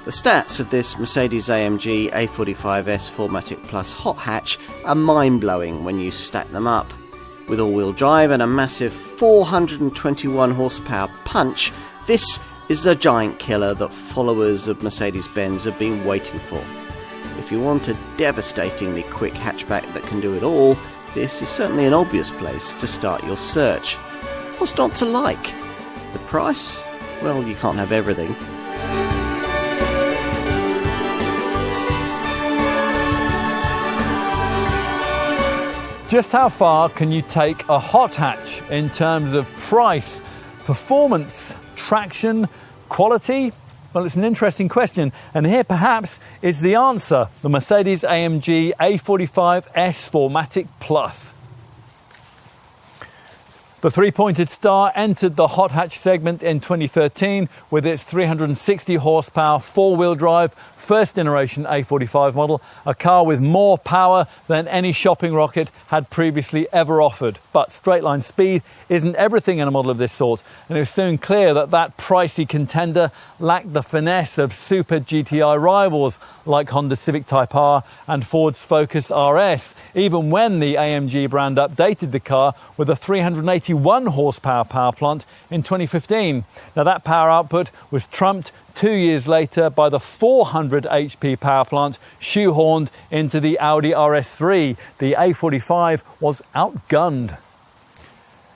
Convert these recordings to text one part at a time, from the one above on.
The stats of this Mercedes-AMG A45S 4Matic Plus hot hatch are mind-blowing when you stack them up. With all-wheel drive and a massive 421 horsepower punch, this is the giant killer that followers of Mercedes-Benz have been waiting for. If you want a devastatingly quick hatchback that can do it all, this is certainly an obvious place to start your search. What's not to like? The price? Well, you can't have everything. Just how far can you take a hot hatch in terms of price, performance, traction, quality? Well, it's an interesting question, and here perhaps is the answer: the Mercedes-AMG A45S 4Matic Plus. The three-pointed star entered the hot hatch segment in 2013 with its 360 horsepower four-wheel drive first generation A45 model, a car with more power than any shopping rocket had previously ever offered. But straight line speed isn't everything in a model of this sort, and it was soon clear that that pricey contender lacked the finesse of super-GTi rivals like Honda's Civic Type R and Ford's Focus RS, even when the AMG brand updated the car with a 381 horsepower power plant in 2015. Now that power output was trumped 2 years later by the 400 HP power plant shoehorned into the Audi RS3. The A45 was outgunned.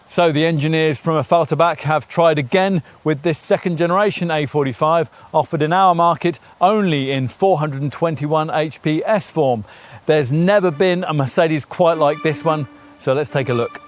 So the engineers from Affalterbach have tried again with this second generation A45, offered in our market only in 421 HP S form. There's never been a Mercedes quite like this one, so let's take a look.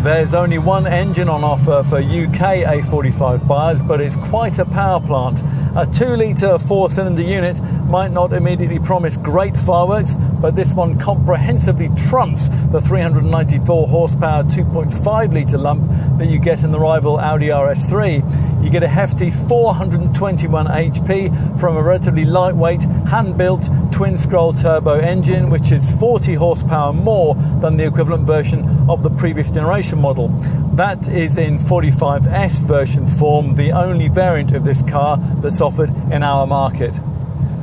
There's only one engine on offer for UK A45 buyers, but it's quite a power plant. A 2-litre 4-cylinder unit might not immediately promise great fireworks, but this one comprehensively trumps the 394 horsepower 2.5-litre lump that you get in the rival Audi RS3. You get a hefty 421 HP from a relatively lightweight, hand-built twin-scroll turbo engine, which is 40 horsepower more than the equivalent version of the previous generation model. That is in 45S version form, the only variant of this car that's offered in our market.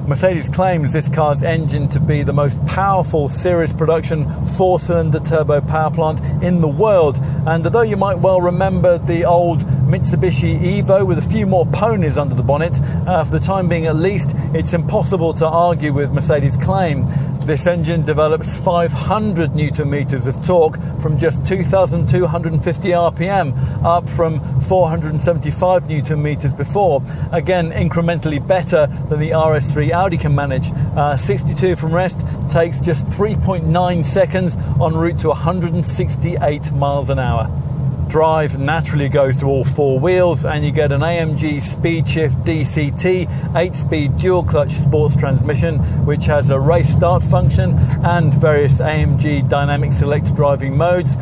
Mercedes claims this car's engine to be the most powerful series production 4-cylinder turbo power plant in the world, and although you might well remember the old Mitsubishi Evo with a few more ponies under the bonnet, for the time being at least, it's impossible to argue with Mercedes' claim. This engine develops 500 newton meters of torque from just 2,250 RPM, up from 475 newton meters before. Again, incrementally better than the RS3 Audi can manage. 62 from rest takes just 3.9 seconds en route to 168 miles an hour. Drive naturally goes to all four wheels, and you get an AMG Speed Shift DCT 8-speed dual clutch sports transmission, which has a race start function and various AMG dynamic select driving modes: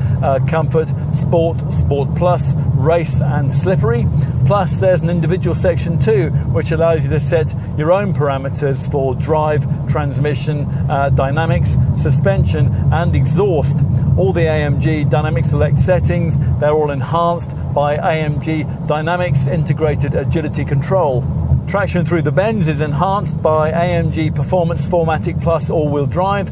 comfort, sport, sport plus, race and slippery. Plus there's an individual section too, which allows you to set your own parameters for drive, transmission, dynamics, suspension and exhaust. All the AMG dynamic select settings, they're all enhanced by AMG Dynamics Integrated Agility Control. Traction through the bends is enhanced by AMG Performance 4Matic Plus all-wheel drive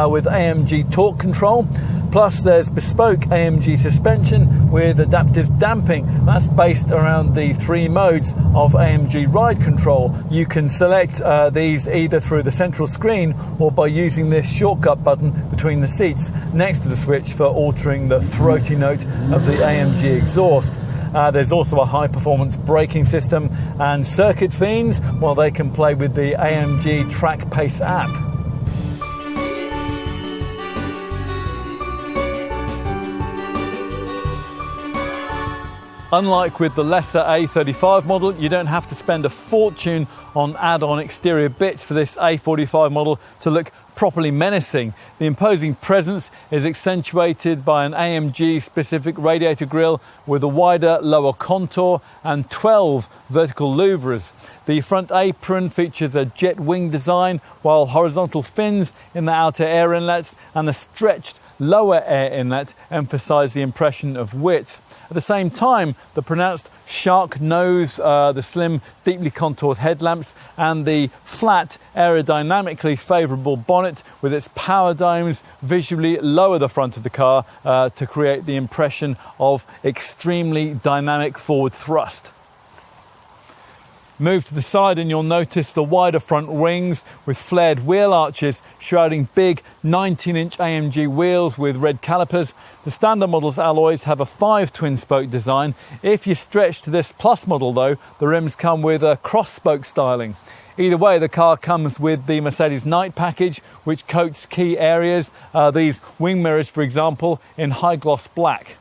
with AMG torque control. Plus there's bespoke AMG suspension with adaptive damping. That's based around the three modes of AMG ride control. You can select these either through the central screen or by using this shortcut button between the seats next to the switch for altering the throaty note of the AMG exhaust. There's also a high-performance braking system, and circuit fiends, well, they can play with the AMG Track Pace app. Unlike with the lesser A35 model, you don't have to spend a fortune on add-on exterior bits for this A45 model to look properly menacing. The imposing presence is accentuated by an AMG specific radiator grille with a wider lower contour and 12 vertical louvres. The front apron features a jet wing design, while horizontal fins in the outer air inlets and the stretched lower air inlet emphasise the impression of width. At the same time, the pronounced shark nose, the slim, deeply contoured headlamps, and the flat, aerodynamically favourable bonnet with its power domes visually lower the front of the car to create the impression of extremely dynamic forward thrust. Move to the side and you'll notice the wider front wings with flared wheel arches shrouding big 19-inch AMG wheels with red calipers. The standard model's alloys have a 5 twin-spoke design. If you stretch to this Plus model though, the rims come with a cross-spoke styling. Either way, the car comes with the Mercedes Night package, which coats key areas, these wing mirrors for example, in high gloss black.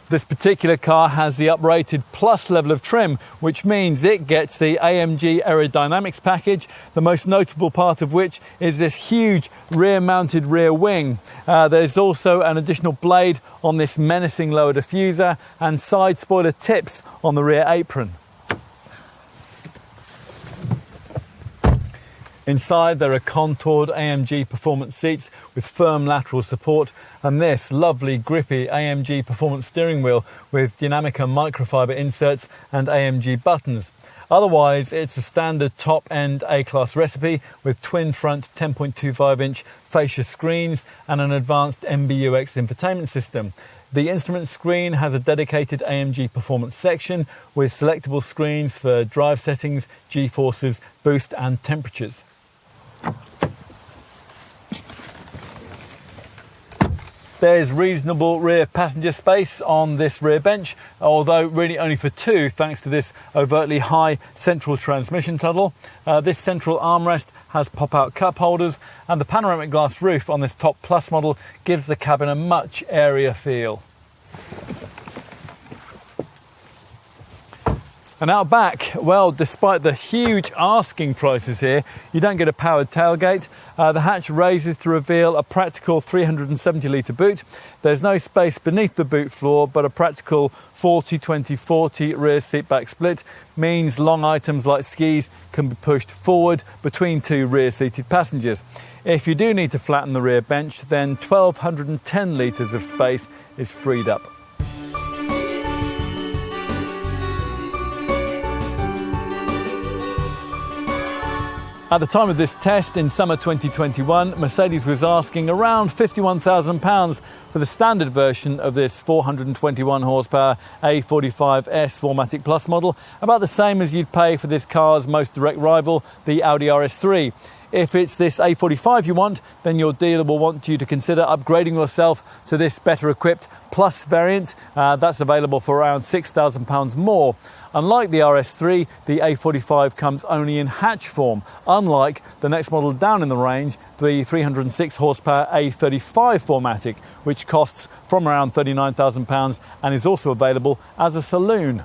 This particular car has the uprated Plus level of trim, which means it gets the AMG aerodynamics package, the most notable part of which is this huge rear-mounted rear wing. There's also an additional blade on this menacing lower diffuser and side spoiler tips on the rear apron. Inside there are contoured AMG performance seats with firm lateral support and this lovely grippy AMG performance steering wheel with Dynamica microfiber inserts and AMG buttons. Otherwise it's a standard top-end A-class recipe with twin front 10.25-inch fascia screens and an advanced MBUX infotainment system. The instrument screen has a dedicated AMG performance section with selectable screens for drive settings, G-forces, boost and temperatures. There's reasonable rear passenger space on this rear bench, although really only for two thanks to this overtly high central transmission tunnel. This central armrest has pop-out cup holders and the panoramic glass roof on this top Plus model gives the cabin a much airier feel. And out back, well, despite the huge asking prices here, you don't get a powered tailgate. The hatch raises to reveal a practical 370-litre boot. There's no space beneath the boot floor, but a practical 40-20-40 rear seat back split means long items like skis can be pushed forward between two rear-seated passengers. If you do need to flatten the rear bench, then 1,210 litres of space is freed up. At the time of this test in summer 2021, Mercedes was asking around £51,000 for the standard version of this 421 horsepower A45S 4Matic Plus model, about the same as you'd pay for this car's most direct rival, the Audi RS3. If it's this A45 you want, then your dealer will want you to consider upgrading yourself to this better equipped Plus variant. That's available for around £6,000 more. Unlike the RS3, the A45 comes only in hatch form, unlike the next model down in the range, the 306 horsepower A35 4Matic, which costs from around £39,000 and is also available as a saloon.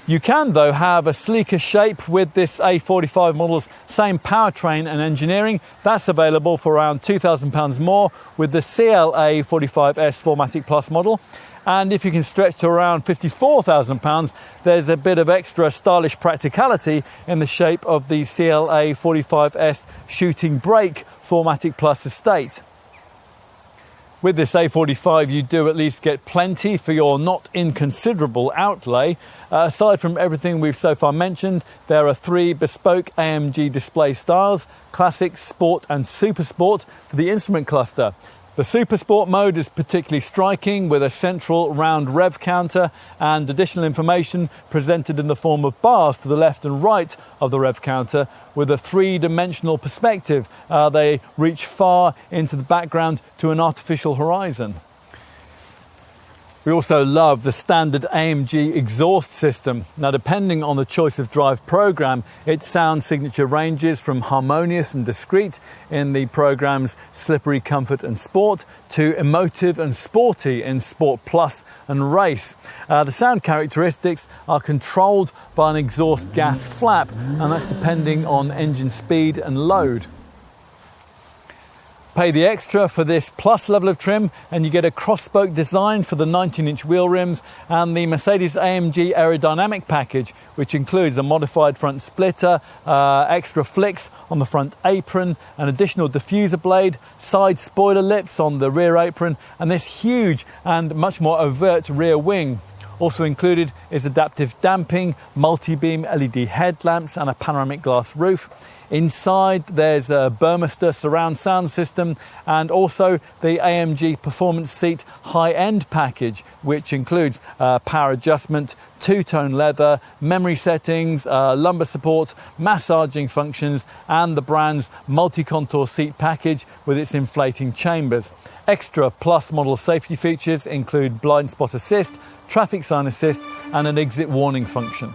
You can, though, have a sleeker shape with this A45 model's same powertrain and engineering. That's available for around £2,000 more with the CLA 45S 4Matic Plus model. And if you can stretch to around £54,000, there's a bit of extra stylish practicality in the shape of the CLA 45S shooting brake 4Matic Plus estate. With this A45 you do at least get plenty for your not inconsiderable outlay. Aside from everything we've so far mentioned, there are 3 bespoke AMG display styles, Classic, Sport and Super Sport for the instrument cluster. The Super Sport mode is particularly striking with a central round rev counter and additional information presented in the form of bars to the left and right of the rev counter with a 3-dimensional perspective. They reach far into the background to an artificial horizon. We also love the standard AMG exhaust system. Now, depending on the choice of drive program, its sound signature ranges from harmonious and discreet in the program's slippery comfort and sport to emotive and sporty in Sport Plus and Race. The sound characteristics are controlled by an exhaust gas flap, and that's depending on engine speed and load. Pay the extra for this plus level of trim and you get a cross-spoke design for the 19-inch wheel rims and the Mercedes-AMG aerodynamic package, which includes a modified front splitter, extra flicks on the front apron, an additional diffuser blade, side spoiler lips on the rear apron, and this huge and much more overt rear wing. Also included is adaptive damping, multi-beam LED headlamps and a panoramic glass roof. Inside there's a Burmester surround sound system and also the AMG Performance Seat high-end package, which includes power adjustment, two-tone leather, memory settings, lumbar support, massaging functions and the brand's multi-contour seat package with its inflating chambers. Extra plus model safety features include blind spot assist, traffic sign assist and an exit warning function.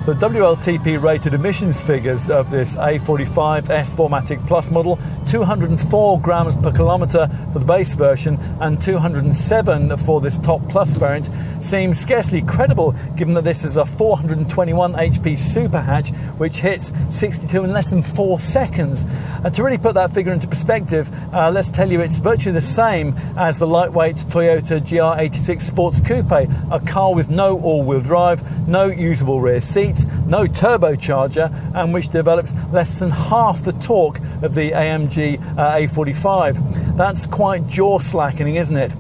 The WLTP rated emissions figures of this A45 S 4Matic Plus model: 204 grams per kilometre for the base version and 207 for this top plus variant seem scarcely credible, given that this is a 421 HP super hatch which hits 62 in less than 4 seconds. And to really put that figure into perspective, let's tell you it's virtually the same as the lightweight Toyota GR86 Sports Coupe, a car with no all-wheel drive, no usable rear seats, no turbocharger, and which develops less than half the torque of the AMG A45. That's quite jaw-slackening, isn't it?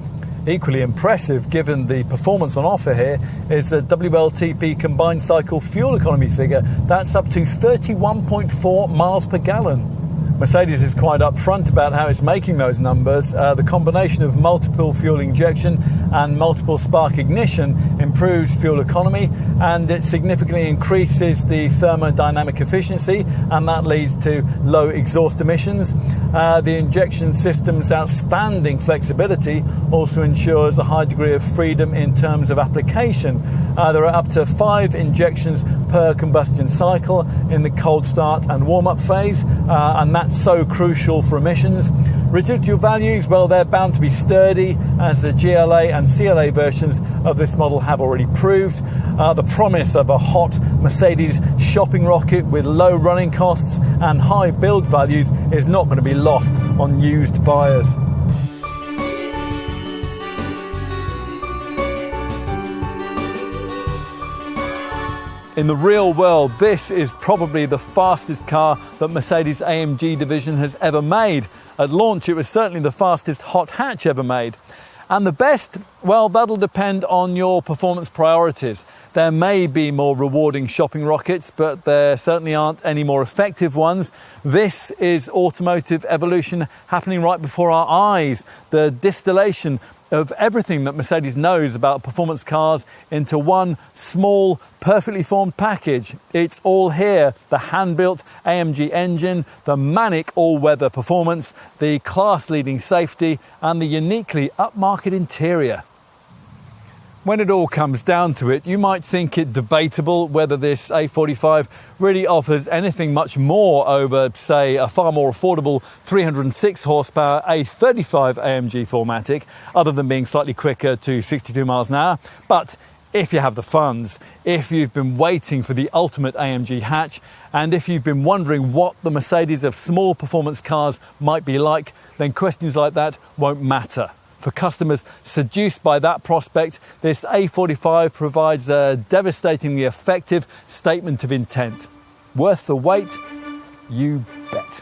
Equally impressive, given the performance on offer here, is the WLTP combined cycle fuel economy figure. That's up to 31.4 miles per gallon. Mercedes is quite upfront about how it's making those numbers. The combination of multiple fuel injection and multiple spark ignition improves fuel economy, and it significantly increases the thermodynamic efficiency, and that leads to low exhaust emissions. The injection system's outstanding flexibility also ensures a high degree of freedom in terms of application. There are up to 5 injections per combustion cycle in the cold start and warm-up phase, and that's so crucial for emissions. Residual values, well, they're bound to be sturdy, as the GLA and CLA versions of this model have already proved. The promise of a hot Mercedes shopping rocket with low running costs and high build values is not going to be lost on used buyers. In the real world, this is probably the fastest car that Mercedes-AMG division has ever made. At launch, it was certainly the fastest hot hatch ever made. And the best, well, that'll depend on your performance priorities. There may be more rewarding shopping rockets, but there certainly aren't any more effective ones. This is automotive evolution happening right before our eyes. The distillation of everything that Mercedes knows about performance cars into one small, perfectly formed package. It's all here: the hand-built AMG engine, the manic all-weather performance, the class-leading safety, and the uniquely upmarket interior. When it all comes down to it, you might think it debatable whether this A45 really offers anything much more over, say, a far more affordable 306 horsepower A35 AMG 4Matic, other than being slightly quicker to 62 miles an hour. But if you have the funds, if you've been waiting for the ultimate AMG hatch, and if you've been wondering what the Mercedes of small performance cars might be like, then questions like that won't matter. For customers seduced by that prospect, this A45 provides a devastatingly effective statement of intent. Worth the wait? You bet.